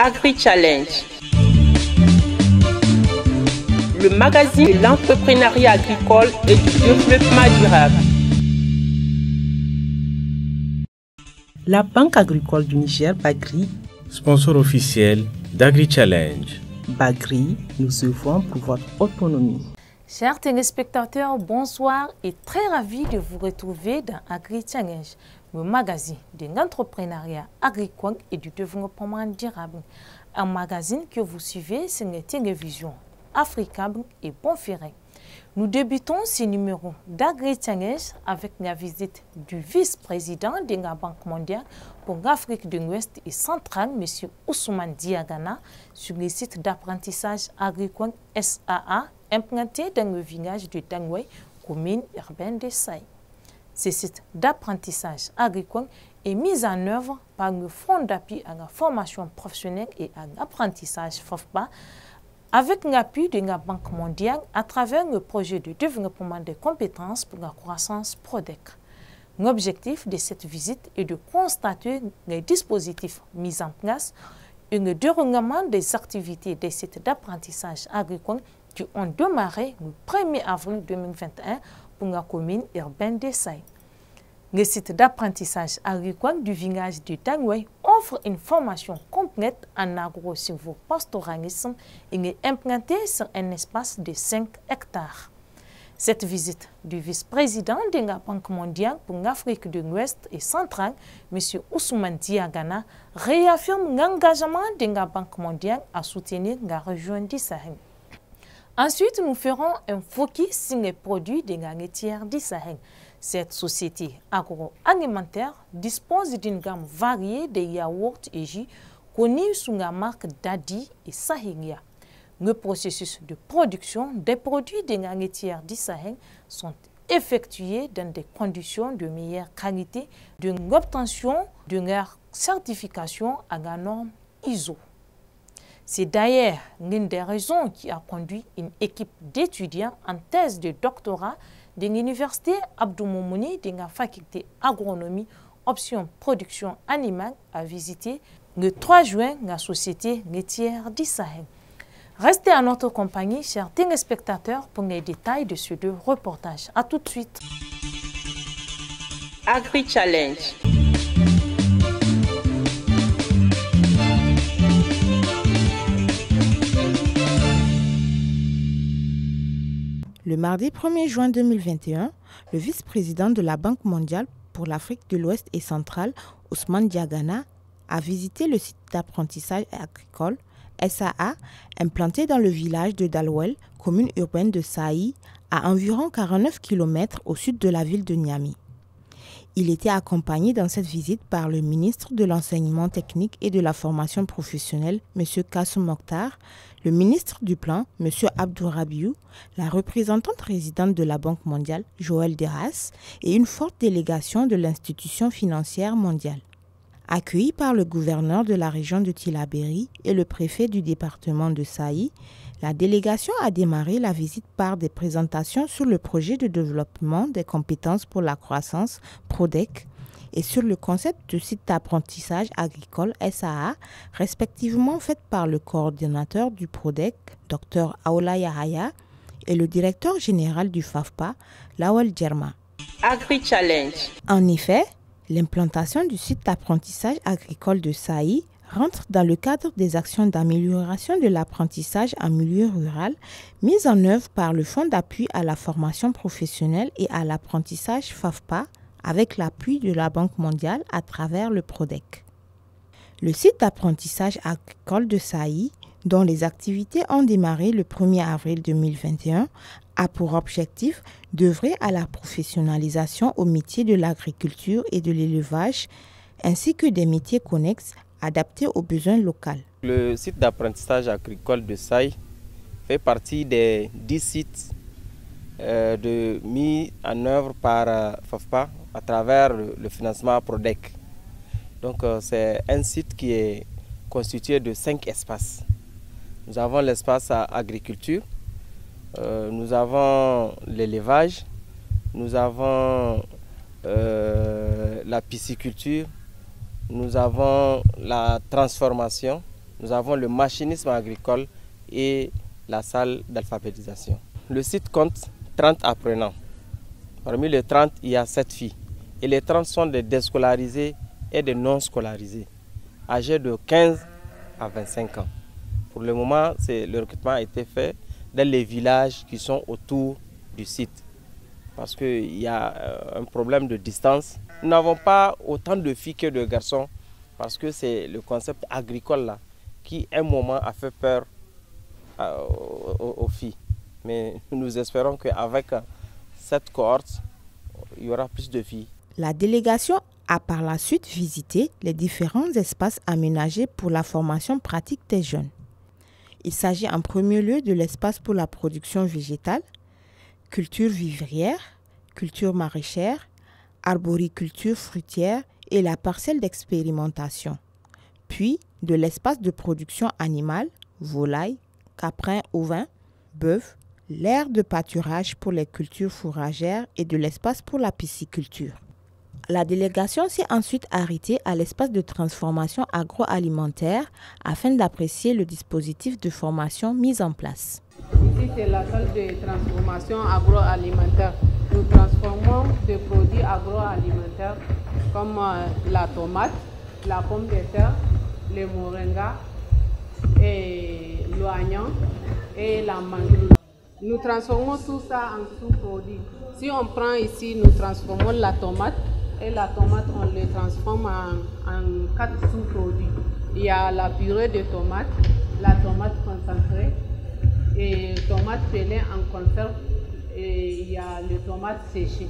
Agri-Challenge, le magazine de l'entrepreneuriat agricole et du développement durable. La Banque agricole du Niger, Bagri, sponsor officiel d'Agri-Challenge. Bagri, nous œuvrons pour votre autonomie. Chers téléspectateurs, bonsoir et très ravi de vous retrouver dans Agri-Challenge, le magazine de l'entrepreneuriat agricole et du développement durable. Un magazine que vous suivez sur les télévisions Africable et Bonferré. Nous débutons ce numéro d'Agri-Challenge avec la visite du vice-président de la Banque mondiale pour l'Afrique de l'Ouest et centrale, M. Ousmane Diagana, sur le site d'apprentissage agricole SAA implanté dans le village de Dangway, commune urbaine de Saï. Ce site d'apprentissage agricole est mis en œuvre par le Fonds d'appui à la formation professionnelle et à l'apprentissage FOFPA, avec l'appui de la Banque mondiale à travers le projet de développement des compétences pour la croissance PRODEC. L'objectif de cette visite est de constater les dispositifs mis en place et le déroulement des activités des sites d'apprentissage agricole qui ont démarré le 1er avril 2021 pour la commune urbaine de Saï. Le site d'apprentissage agricole du village de Dangway offre une formation complète en agro-silvopastoralisme et est implanté sur un espace de 5 hectares. Cette visite du vice-président de la Banque mondiale pour l'Afrique de l'Ouest et centrale, M. Ousmane Diagana, réaffirme l'engagement de la Banque mondiale à soutenir la région du Sahel. Ensuite, nous ferons un focus sur les produits de la laitière du Sahel. Cette société agroalimentaire dispose d'une gamme variée de yaourts et jus connus sous la marque Dadi et Sahelia. Le processus de production des produits de la laitière du Sahel sont effectués dans des conditions de meilleure qualité de l'obtention de leur certification à la norme ISO. C'est d'ailleurs l'une des raisons qui a conduit une équipe d'étudiants en thèse de doctorat de l'université Abdou Moumouni de la faculté agronomie option production animale à visiter le 3 juin la société laitière du Sahel. Restez à notre compagnie, chers téléspectateurs, pour les détails de ces deux reportages. A tout de suite. Agri-Challenge. Le mardi 1er juin 2021, le vice-président de la Banque mondiale pour l'Afrique de l'Ouest et centrale, Ousmane Diagana, a visité le site d'apprentissage agricole SAA, implanté dans le village de Dalwel, commune urbaine de Saï, à environ 49 km au sud de la ville de Niamey. Il était accompagné dans cette visite par le ministre de l'Enseignement technique et de la formation professionnelle, M. Kassoum Mokhtar, le ministre du Plan, M. Abdou Rabiou, la représentante résidente de la Banque mondiale, Joël Deras, et une forte délégation de l'institution financière mondiale. Accueilli par le gouverneur de la région de Tillabéri et le préfet du département de Saï, la délégation a démarré la visite par des présentations sur le projet de développement des compétences pour la croissance PRODEC et sur le concept de site d'apprentissage agricole SAA, respectivement faites par le coordinateur du PRODEC, Dr Aoula Yahaya, et le directeur général du FAFPA, Lawal Djerma. Agri-Challenge. En effet, l'implantation du site d'apprentissage agricole de Saï rentre dans le cadre des actions d'amélioration de l'apprentissage en milieu rural mises en œuvre par le Fonds d'appui à la formation professionnelle et à l'apprentissage FAFPA avec l'appui de la Banque mondiale à travers le PRODEC. Le site d'apprentissage agricole de Saï, dont les activités ont démarré le 1er avril 2021, a pour objectif d'œuvrer à la professionnalisation au métier de l'agriculture et de l'élevage, ainsi que des métiers connexes adaptés aux besoins locaux. Le site d'apprentissage agricole de Saï fait partie des 10 sites mis en œuvre par FAFPA à travers le financement PRODEC. Donc c'est un site qui est constitué de 5 espaces. Nous avons l'espace agriculture, nous avons l'élevage, nous avons la pisciculture, nous avons la transformation Nous avons le machinisme agricole et la salle d'alphabétisation. Le site compte 30 apprenants. Parmi les 30, il y a 7 filles. Et les 30 sont des déscolarisés et des non scolarisés, âgés de 15 à 25 ans. Pour le moment, le recrutement a été fait dans les villages qui sont autour du site. Parce qu'il y a un problème de distance. Nous n'avons pas autant de filles que de garçons parce que c'est le concept agricole là qui, à un moment, a fait peur aux filles. Mais nous espérons qu'avec cette cohorte, il y aura plus de filles. La délégation a par la suite visité les différents espaces aménagés pour la formation pratique des jeunes. Il s'agit en premier lieu de l'espace pour la production végétale, culture vivrière, culture maraîchère, arboriculture fruitière et la parcelle d'expérimentation, puis de l'espace de production animale, volailles, caprins, ovins, bœufs, l'aire de pâturage pour les cultures fourragères et de l'espace pour la pisciculture. La délégation s'est ensuite arrêtée à l'espace de transformation agroalimentaire afin d'apprécier le dispositif de formation mis en place. Ici, c'est la salle de transformation agroalimentaire. Nous transformons des produits agroalimentaires comme la tomate, la pomme de terre, le moringa, et l'oignon et la mangue. Nous transformons tout ça en sous-produits. Si on prend ici, nous transformons la tomate. Et la tomate, on les transforme en 4 sous-produits. Il y a la purée de tomate, la tomate concentrée, et tomate pelée en conserve, et il y a le tomate séché.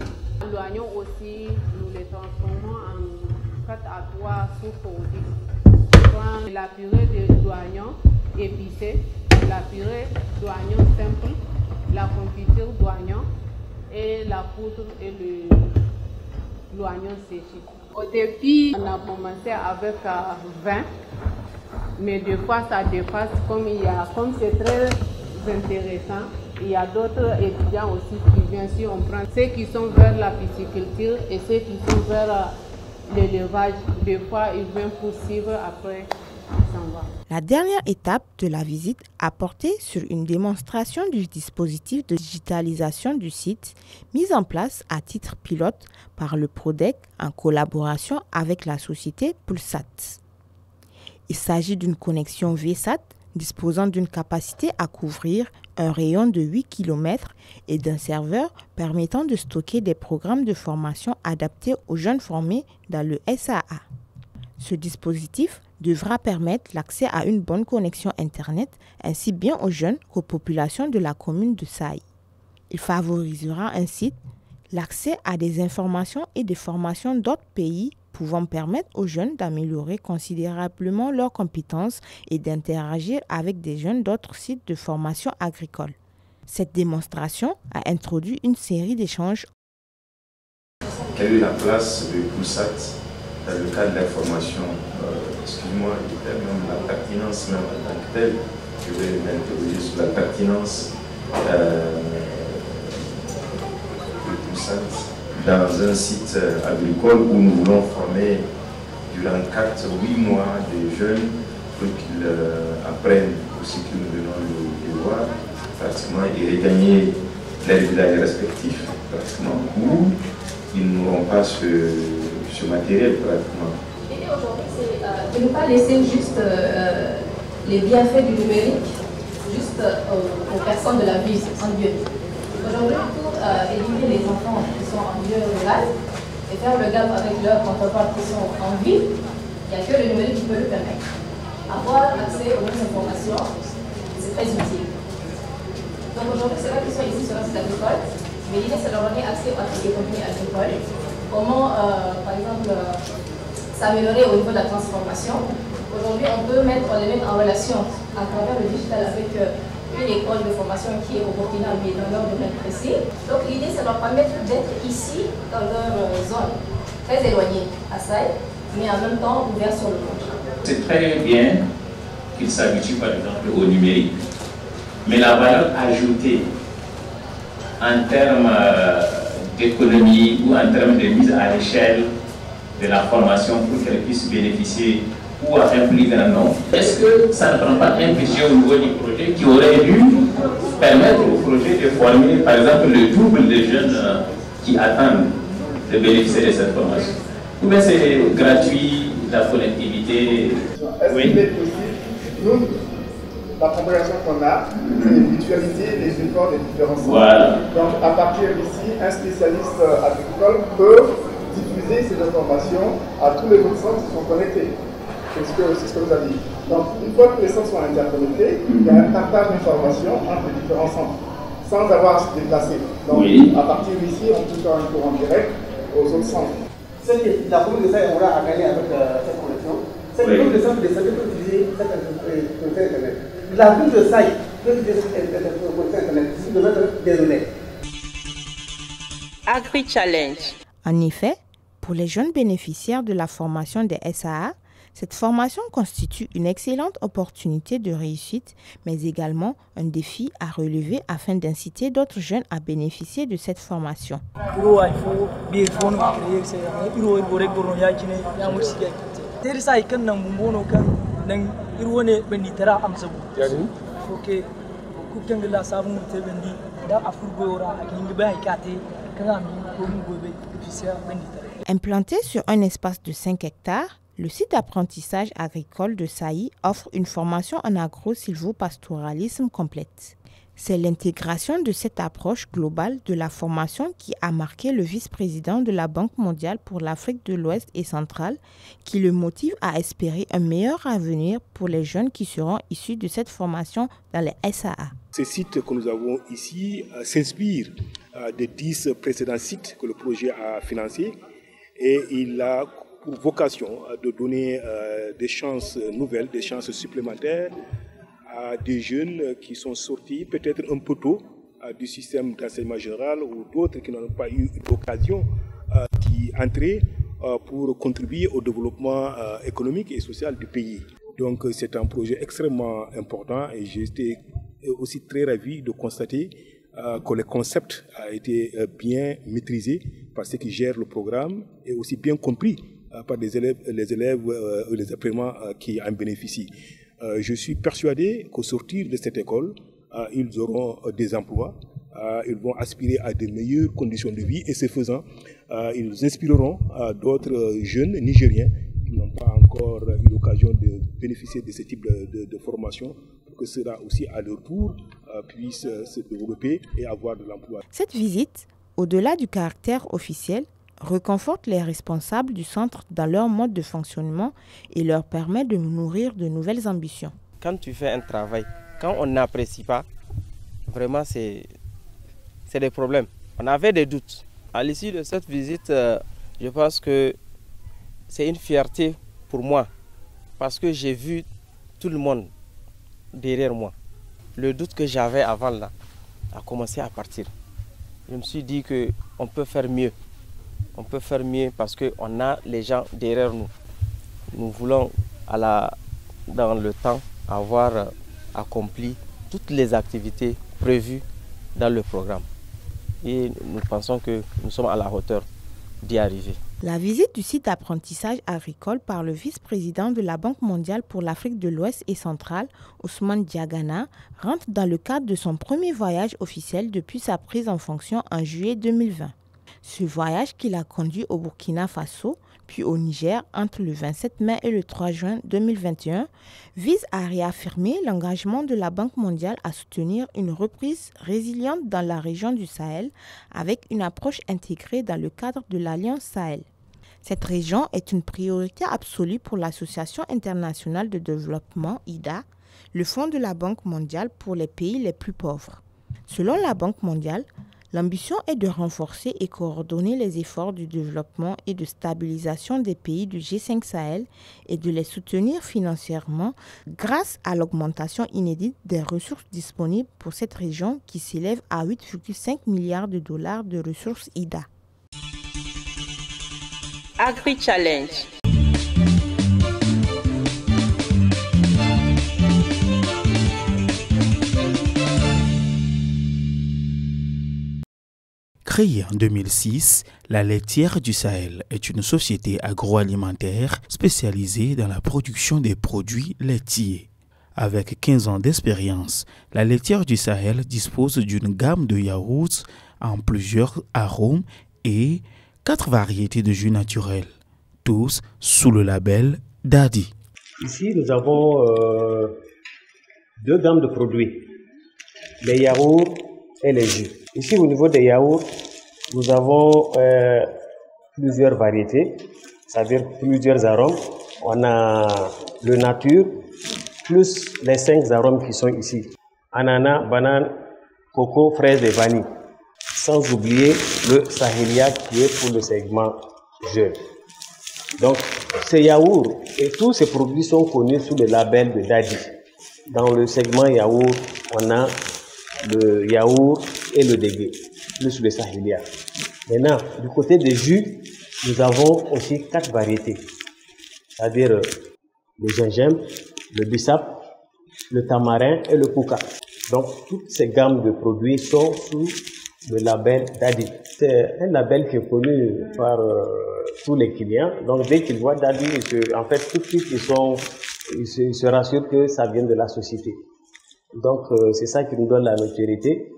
L'oignon aussi, nous les transformons en 4 à 3 sous-produits. On prend la purée d'oignon épicée, la purée d'oignon simple, la confiture d'oignon et la poudre et l'oignon séché. Au début, on a commencé avec 20, mais des fois ça dépasse comme c'est très intéressant. Il y a d'autres étudiants aussi qui viennent, si on prend ceux qui sont vers la pisciculture et ceux qui sont vers l'élevage, des fois ils viennent pour suivre, après ils s'en vont. La dernière étape de la visite a porté sur une démonstration du dispositif de digitalisation du site mis en place à titre pilote par le PRODEC en collaboration avec la société Pulsat. Il s'agit d'une connexion VSAT disposant d'une capacité à couvrir un rayon de 8 km et d'un serveur permettant de stocker des programmes de formation adaptés aux jeunes formés dans le SAA. Ce dispositif devra permettre l'accès à une bonne connexion Internet ainsi bien aux jeunes qu'aux populations de la commune de Saï. Il favorisera ainsi l'accès à des informations et des formations d'autres pays pouvant permettre aux jeunes d'améliorer considérablement leurs compétences et d'interagir avec des jeunes d'autres sites de formation agricole. Cette démonstration a introduit une série d'échanges. Quelle est la place de Pulsat dans le cadre de la formation, excuse-moi, même la pertinence même en tant que telle, je vais m'interroger sur la pertinence de Pulsat dans un site agricole où nous voulons former durant 4-8 mois des jeunes pour qu'ils apprennent aussi que nous venons de voir pratiquement et regagner leurs villages respectifs pratiquement où ils n'auront pas ce matériel pratiquement. L'idée aujourd'hui, c'est de ne pas laisser juste les bienfaits du numérique juste aux personnes de la ville, en lieu. Aujourd'hui, pour éliminer les enfants qui sont en milieu rural et faire le gap avec leurs contreparts qui sont en ville, il n'y a que le numérique qui peut le permettre. Avoir accès aux mêmes informations, c'est très utile. Donc aujourd'hui, c'est là qu'ils sont ici sur le site agricole, mais l'idée c'est de leur donner accès à tous les contenus agricoles. Comment, par exemple, s'améliorer au niveau de la transformation. Aujourd'hui, on peut les mettre en relation à travers le digital avec une école de formation qui est au Burkina, mais dans leur domaine précis. Donc l'idée, c'est de leur permettre d'être ici, dans leur zone, très éloignée à Saï, mais en même temps ouvert sur le monde. C'est très bien qu'ils s'habituent, par exemple, au numérique. Mais la valeur ajoutée en termes d'économie ou en termes de mise à l'échelle de la formation pour qu'elles puissent bénéficier ou à un plus grand nombre. Est-ce que ça ne prend pas un budget au niveau du projet qui aurait dû permettre au projet de former, par exemple, le double de jeunes qui attendent de bénéficier de cette formation? Ou bien c'est gratuit, la connectivité? Est-ce qu'il est possible, nous, la compréhension qu'on a, c'est de mutualiser les efforts des différents centres. Voilà. Donc, à partir d'ici, un spécialiste agricole peut diffuser ces informations à tous les autres centres qui sont connectés. C'est ce que vous avez dit. Donc, une fois que les centres sont interconnectés, il y a un partage d'informations entre les différents centres, sans avoir à se déplacer. Donc, à partir d'ici, on peut faire un cours en direct aux autres centres. Ce que la commune de Saï aura à gagner avec cette connexion, c'est que tous les centres de santé peuvent utiliser cette connexion Internet. La ville de Saï peut utiliser cette connexion Internet si de mettre des données. Agri-Challenge. En effet, pour les jeunes bénéficiaires de la formation des SAA, cette formation constitue une excellente opportunité de réussite, mais également un défi à relever afin d'inciter d'autres jeunes à bénéficier de cette formation. Implanté sur un espace de 5 hectares, le site d'apprentissage agricole de Saï offre une formation en agro-sylvopastoralisme complète. C'est l'intégration de cette approche globale de la formation qui a marqué le vice-président de la Banque mondiale pour l'Afrique de l'Ouest et centrale, qui le motive à espérer un meilleur avenir pour les jeunes qui seront issus de cette formation dans les SAA. Ce site que nous avons ici s'inspire des 10 précédents sites que le projet a financés et il a pour vocation de donner des chances nouvelles, des chances supplémentaires à des jeunes qui sont sortis peut-être un peu tôt du système d'enseignement général ou d'autres qui n'ont pas eu l'occasion d'y entrer pour contribuer au développement économique et social du pays. Donc c'est un projet extrêmement important et j'ai été aussi très ravi de constater que le concept a été bien maîtrisé par ceux qui gèrent le programme et aussi bien compris par les élèves ou les apprenants qui en bénéficient. Je suis persuadé qu'au sortir de cette école, ils auront des emplois, ils vont aspirer à de meilleures conditions de vie et ce faisant, ils inspireront d'autres jeunes Nigériens qui n'ont pas encore eu l'occasion de bénéficier de ce type de formation pour que cela aussi à leur tour puisse se développer et avoir de l'emploi. Cette visite, au-delà du caractère officiel, reconforte les responsables du centre dans leur mode de fonctionnement et leur permet de nourrir de nouvelles ambitions. Quand tu fais un travail, quand on n'apprécie pas, vraiment c'est des problèmes. On avait des doutes. À l'issue de cette visite, je pense que c'est une fierté pour moi parce que j'ai vu tout le monde derrière moi. Le doute que j'avais avant là a commencé à partir. Je me suis dit qu'on peut faire mieux. On peut faire mieux parce qu'on a les gens derrière nous. Nous voulons, dans le temps, avoir accompli toutes les activités prévues dans le programme. Et nous pensons que nous sommes à la hauteur d'y arriver. La visite du site d'apprentissage agricole par le vice-président de la Banque mondiale pour l'Afrique de l'Ouest et centrale, Ousmane Diagana, rentre dans le cadre de son premier voyage officiel depuis sa prise en fonction en juillet 2020. Ce voyage qu'il a conduit au Burkina Faso, puis au Niger entre le 27 mai et le 3 juin 2021, vise à réaffirmer l'engagement de la Banque mondiale à soutenir une reprise résiliente dans la région du Sahel avec une approche intégrée dans le cadre de l'Alliance Sahel. Cette région est une priorité absolue pour l'Association internationale de développement, IDA, le fonds de la Banque mondiale pour les pays les plus pauvres. Selon la Banque mondiale, l'ambition est de renforcer et coordonner les efforts du développement et de stabilisation des pays du G5 Sahel et de les soutenir financièrement grâce à l'augmentation inédite des ressources disponibles pour cette région qui s'élève à 8,5 milliards de dollars de ressources IDA. Agri-Challenge. Créée en 2006, la Laitière du Sahel est une société agroalimentaire spécialisée dans la production des produits laitiers. Avec 15 ans d'expérience, la Laitière du Sahel dispose d'une gamme de yaourts en plusieurs arômes et 4 variétés de jus naturels, tous sous le label Dadi. Ici, nous avons 2 gammes de produits, les yaourts et les jus. Ici, au niveau des yaourts, nous avons plusieurs variétés, c'est-à-dire plusieurs arômes. On a le nature, plus les 5 arômes qui sont ici. Ananas, banane, coco, fraise et vanille. Sans oublier le Sahelia qui est pour le segment jeune. Donc, ces yaourts et tous ces produits sont connus sous le label de Dadi. Dans le segment yaourt, on a le yaourt et le dégué, plus le Sahelia. Maintenant, du côté des jus, nous avons aussi 4 variétés, c'est-à-dire le gingembre, le bissap, le tamarin et le kouka. Donc, toutes ces gammes de produits sont sous le label Dadi. C'est un label qui est connu par tous les clients. Donc, dès qu'ils voient Dadi, en fait, tout de suite, ils se rassurent que ça vient de la société. Donc, c'est ça qui nous donne la notoriété.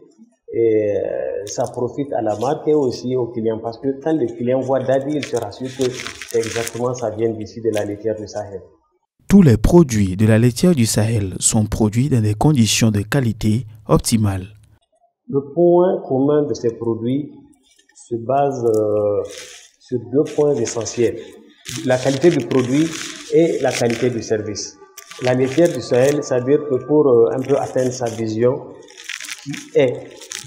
Et ça profite à la marque et aussi aux clients. Parce que quand les clients voient Dadi, ils se rassurent que c'est exactement ça vient d'ici de la laitière du Sahel. Tous les produits de la laitière du Sahel sont produits dans des conditions de qualité optimales. Le point commun de ces produits se base sur 2 points essentiels. La qualité du produit et la qualité du service. La laitière du Sahel, c'est-à-dire que pour un peu atteindre sa vision, qui est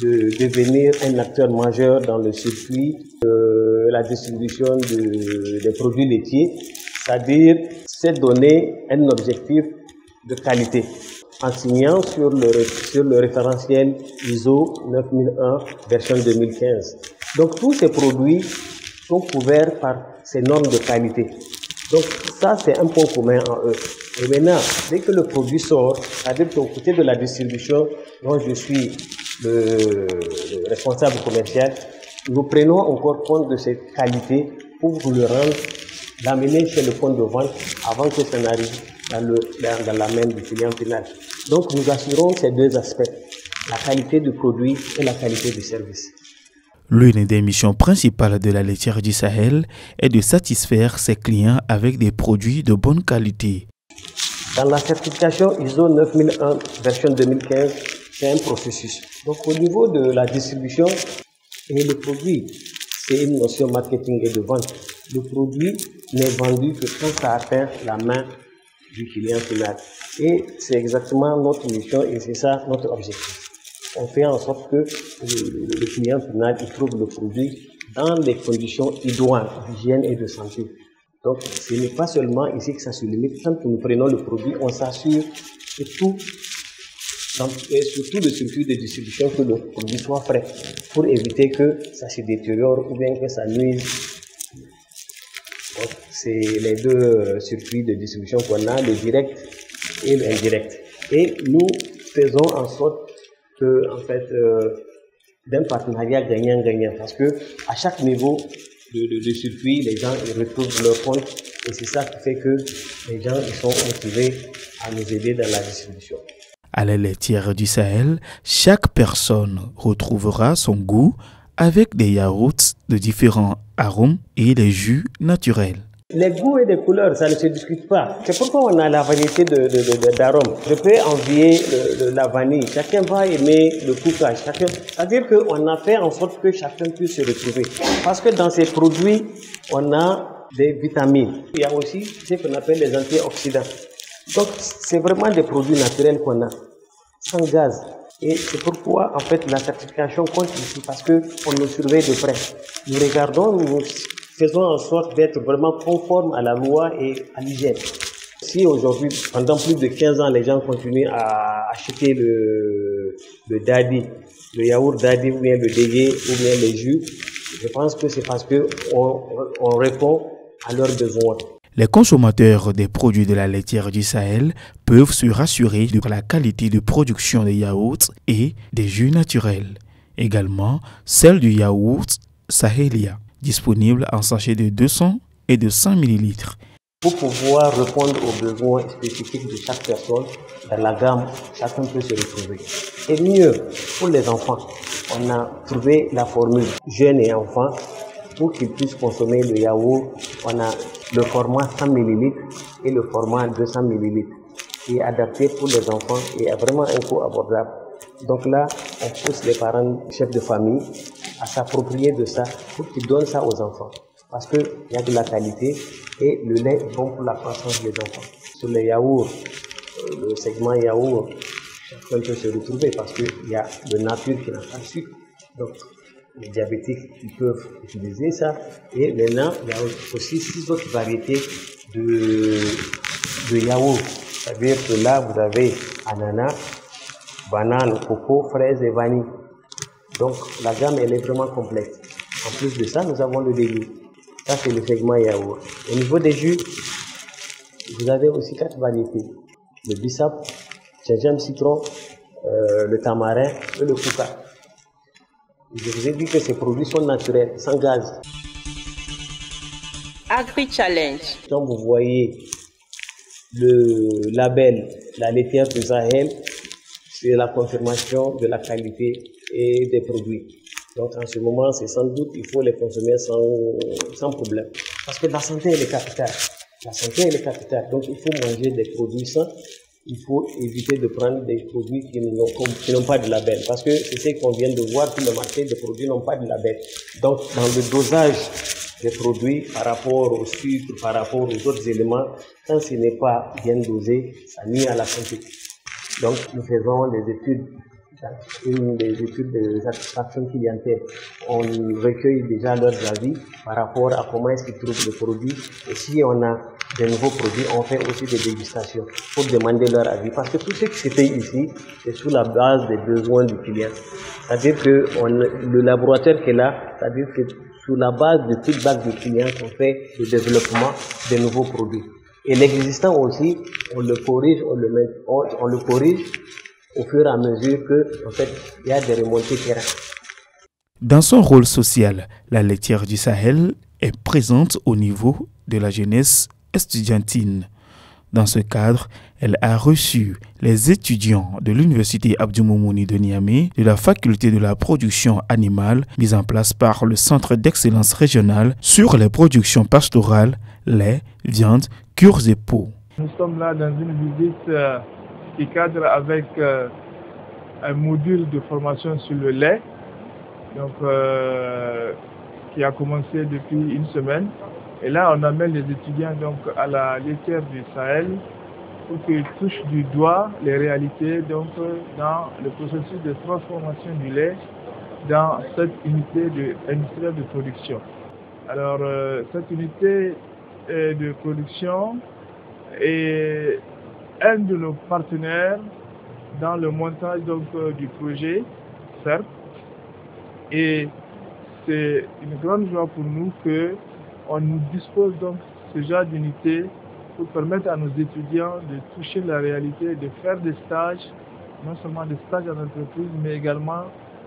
de devenir un acteur majeur dans le circuit de la distribution des produits laitiers, c'est-à-dire c'est donner un objectif de qualité en signant sur le référentiel ISO 9001 version 2015. Donc tous ces produits sont couverts par ces normes de qualité. Donc ça c'est un point commun en eux. Et maintenant, dès que le produit sort, c'est-à-dire qu'au côté de la distribution, dont je suis le responsable commercial, nous prenons encore compte de cette qualité pour vous le rendre, l'amener chez le point de vente avant que ça n'arrive dans la main du client final. Donc nous assurons ces 2 aspects, la qualité du produit et la qualité du service. L'une des missions principales de la laitière du Sahel est de satisfaire ses clients avec des produits de bonne qualité. Dans la certification ISO 9001 version 2015, c'est un processus. Donc au niveau de la distribution et le produit, c'est une notion marketing et de vente. Le produit n'est vendu que quand ça atteint la main du client final. Et c'est exactement notre mission et c'est ça notre objectif. On fait en sorte que le client final il trouve le produit dans les conditions idoines d'hygiène et de santé. Donc ce n'est pas seulement ici que ça se limite. Quand nous prenons le produit, on s'assure que tout, et surtout le circuit de distribution, que le produit soit frais pour éviter que ça se détériore ou bien que ça nuise. Donc c'est les 2 circuits de distribution qu'on a, le direct et l'indirect. Et nous faisons en sorte que, en fait, d'un partenariat gagnant-gagnant, parce que à chaque niveau de circuit, les gens ils retrouvent leur compte et c'est ça qui fait que les gens ils sont motivés à nous aider dans la distribution. À la laitière du Sahel, chaque personne retrouvera son goût avec des yaourts de différents arômes et des jus naturels. Les goûts et les couleurs, ça ne se discute pas. C'est pourquoi on a la variété d'arômes. Je peux envier la vanille. Chacun va aimer le coukage. C'est-à-dire qu'on a fait en sorte que chacun puisse se retrouver. Parce que dans ces produits, on a des vitamines. Il y a aussi ce qu'on appelle les antioxydants. Donc, c'est vraiment des produits naturels qu'on a, sans gaz. Et c'est pourquoi, en fait, la certification compte ici, parce qu'on nous surveille de près. Nous regardons, nous faisons en sorte d'être vraiment conformes à la loi et à l'hygiène. Si aujourd'hui, pendant plus de 15 ans, les gens continuent à acheter le Dadi, le yaourt Dadi ou bien le dégué ou bien les jus, je pense que c'est parce qu'on répond à leurs besoins. Les consommateurs des produits de la laitière du Sahel peuvent se rassurer de la qualité de production des yaourts et des jus naturels. Également, celle du yaourt Sahelia, disponible en sachet de 200 et de 100 ml. Pour pouvoir répondre aux besoins spécifiques de chaque personne, dans la gamme, chacun peut se retrouver. Et mieux, pour les enfants, on a trouvé la formule jeunes et enfants pour qu'ils puissent consommer le yaourt. On a le format 100 ml et le format 200 ml qui est adapté pour les enfants et a vraiment un coût abordable. Donc là, on pousse les parents, chefs de famille, à s'approprier de ça pour qu'ils donnent ça aux enfants. Parce qu'il y a de la qualité et le lait est bon pour la croissance des enfants. Sur les yaourts, le segment yaourt, chacun peut se retrouver parce qu'il y a de nature qui n'a pas de sucre. Donc, les diabétiques ils peuvent utiliser ça. Et maintenant, il y a aussi 6 autres variétés de yaourt. C'est-à-dire que là, vous avez ananas, banane, coco, fraise et vanille. Donc, la gamme, elle est vraiment complète. En plus de ça, nous avons le dégoût. Ça, c'est le segment yaourt. Au niveau des jus, vous avez aussi 4 variétés. Le bissap, gingembre, citron, le tamarin et le kouka. Je vous ai dit que ces produits sont naturels, sans gaz. Agri Challenge. Quand vous voyez le label, la laitière du Sahel, c'est la confirmation de la qualité et des produits. Donc en ce moment, c'est sans doute, il faut les consommer sans problème. Parce que la santé, elle est capitale. La santé, elle est capitale. Donc il faut manger des produits sains. Il faut éviter de prendre des produits qui n'ont pas de label. Parce que c'est ce qu'on vient de voir sur le marché, des produits n'ont pas de label. Donc dans le dosage des produits par rapport au sucre, par rapport aux autres éléments, quand ce n'est pas bien dosé, ça nuit à la santé. Donc nous faisons des études. Une des études de satisfaction clientèle, on recueille déjà leurs avis par rapport à comment est-ce qu'ils trouvent le produit. Et si on a de nouveaux produits, on fait aussi des dégustations pour demander leur avis. Parce que tout ce qui se fait ici, c'est sous la base des besoins du client. C'est-à-dire que le laboratoire qui est là, c'est-à-dire que sous la base du feedback du client qu'on fait le développement de nouveaux produits. Et l'existant aussi, on le corrige, on le corrige au fur et à mesure que, en fait, il y a des remontées terrain. Dans son rôle social, la laitière du Sahel est présente au niveau de la jeunesse estudiantine. Dans ce cadre, elle a reçu les étudiants de l'Université Abdou Moumouni de Niamey, de la faculté de la production animale, mise en place par le Centre d'excellence régionale sur les productions pastorales, lait, viande, cures et peaux. Nous sommes là dans une visite qui cadre avec un module de formation sur le lait, donc, qui a commencé depuis une semaine. Et là, on amène les étudiants donc, à la laitière du Sahel pour qu'ils touchent du doigt les réalités donc, dans le processus de transformation du lait dans cette unité industrielle de production. Alors, cette unité de production est un de nos partenaires dans le montage donc, du projet CERP. Et c'est une grande joie pour nous qu'on nous dispose donc de ce genre d'unité pour permettre à nos étudiants de toucher la réalité, de faire des stages, non seulement des stages en entreprise, mais également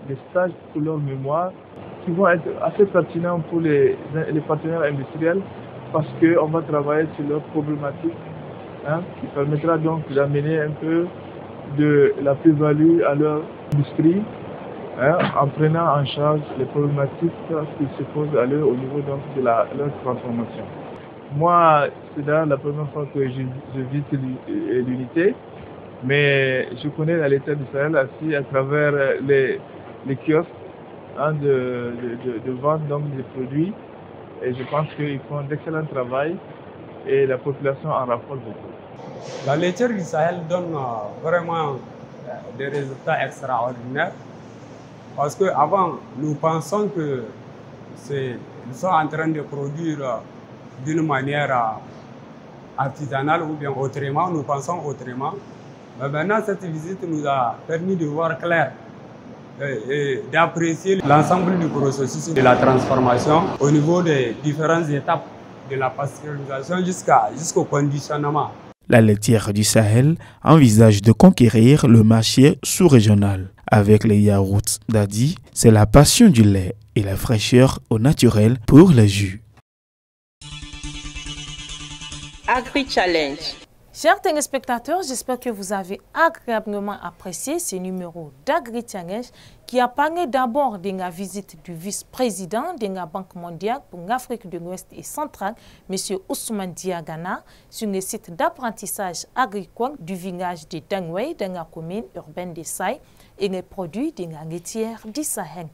des stages pour leur mémoire, qui vont être assez pertinents pour les partenaires industriels parce qu'on va travailler sur leurs problématiques. Qui permettra donc d'amener un peu de la plus-value à leur industrie en prenant en charge les problématiques qui se posent à eux au niveau donc, de leur transformation. Moi, c'est d'ailleurs la première fois que je visite l'unité, mais je connais la laitière du Sahel aussi à travers les kiosques de vente donc, des produits et je pense qu'ils font d'excellent travail. Et la population en raffole beaucoup. La laitière du Sahel donne vraiment des résultats extraordinaires parce qu'avant, nous pensons que nous sommes en train de produire d'une manière artisanale ou bien autrement, nous pensons autrement. Mais maintenant, cette visite nous a permis de voir clair et d'apprécier l'ensemble du processus de la transformation au niveau des différentes étapes de la pasteurisation jusqu'au conditionnement. La laitière du Sahel envisage de conquérir le marché sous-régional Avec les yaourts Dadi, c'est la passion du lait et la fraîcheur au naturel pour les jus. Agri Challenge. Chers téléspectateurs, j'espère que vous avez agréablement apprécié ce numéro d'Agri Challenge qui a parlé d'abord de la visite du vice-président de la Banque mondiale pour l'Afrique de l'Ouest et centrale, M. Ousmane Diagana, sur le site d'apprentissage agricole du village de Dangway dans la commune urbaine de Saï et les produits de la laitière du Sahel.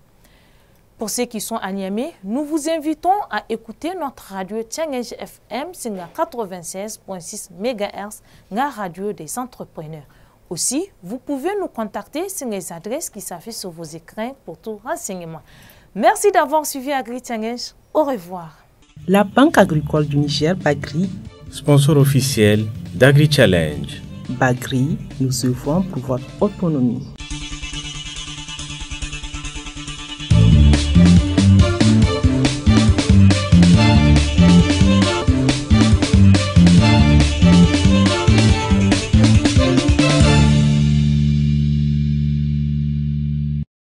Pour ceux qui sont à Niamey, nous vous invitons à écouter notre radio Challenge FM sur la 96.6 MHz, la radio des entrepreneurs. Aussi, vous pouvez nous contacter sur les adresses qui s'affichent sur vos écrans pour tout renseignement. Merci d'avoir suivi Agri Challenge. Au revoir. La Banque agricole du Niger, Bagri, sponsor officiel d'Agri Challenge. Bagri, nous œuvrons pour votre autonomie.